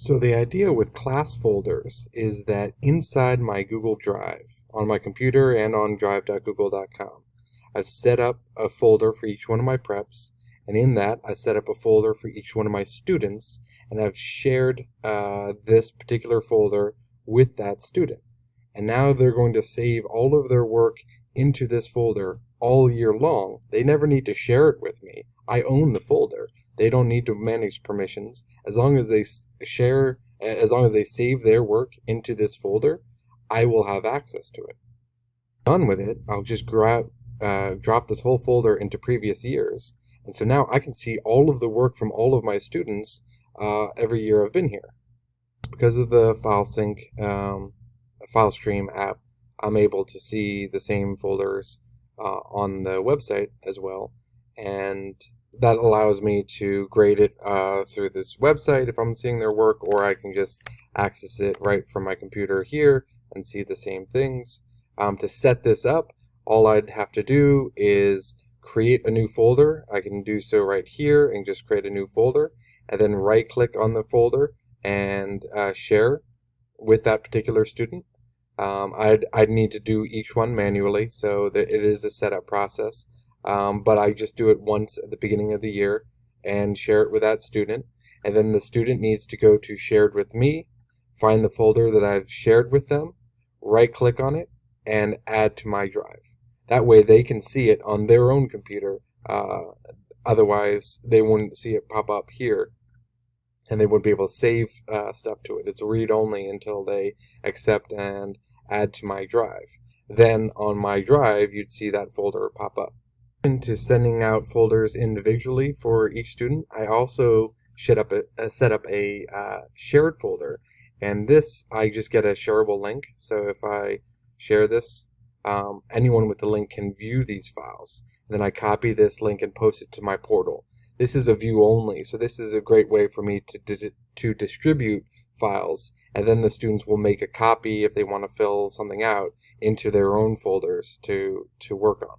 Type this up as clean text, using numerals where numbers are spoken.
So the idea with class folders is that inside my Google Drive, on my computer and on drive.google.com, I've set up a folder for each one of my preps, and in that I've set up a folder for each one of my students, and I've shared this particular folder with that student. And now they're going to save all of their work into this folder all year long. They never need to share it with me. I own the folder. They don't need to manage permissions. As long as they as long as they save their work into this folder, I will have access to it. Done with it, I'll just drop this whole folder into previous years. And so now I can see all of the work from all of my students every year I've been here. Because of the FileStream app, I'm able to see the same folders on the website as well. And that allows me to grade it through this website if I'm seeing their work, or I can just access it right from my computer here and see the same things. To set this up, all I'd have to do is create a new folder. I can do so right here and just create a new folder, and then right click on the folder and share with that particular student. I'd need to do each one manually, so that it is a setup process. But I just do it once at the beginning of the year and share it with that student. And then the student needs to go to Shared with Me, find the folder that I've shared with them, right click on it, and add to my drive. That way they can see it on their own computer. Otherwise, they wouldn't see it pop up here, and they wouldn't be able to save stuff to it. It's read-only until they accept and add to my drive. Then on my drive, you'd see that folder pop up. Into sending out folders individually for each student, I also set up a shared folder, and this I just get a shareable link. So if I share this, anyone with the link can view these files. And then I copy this link and post it to my portal. This is a view only, so this is a great way for me to distribute files, and then the students will make a copy if they want to fill something out into their own folders to work on.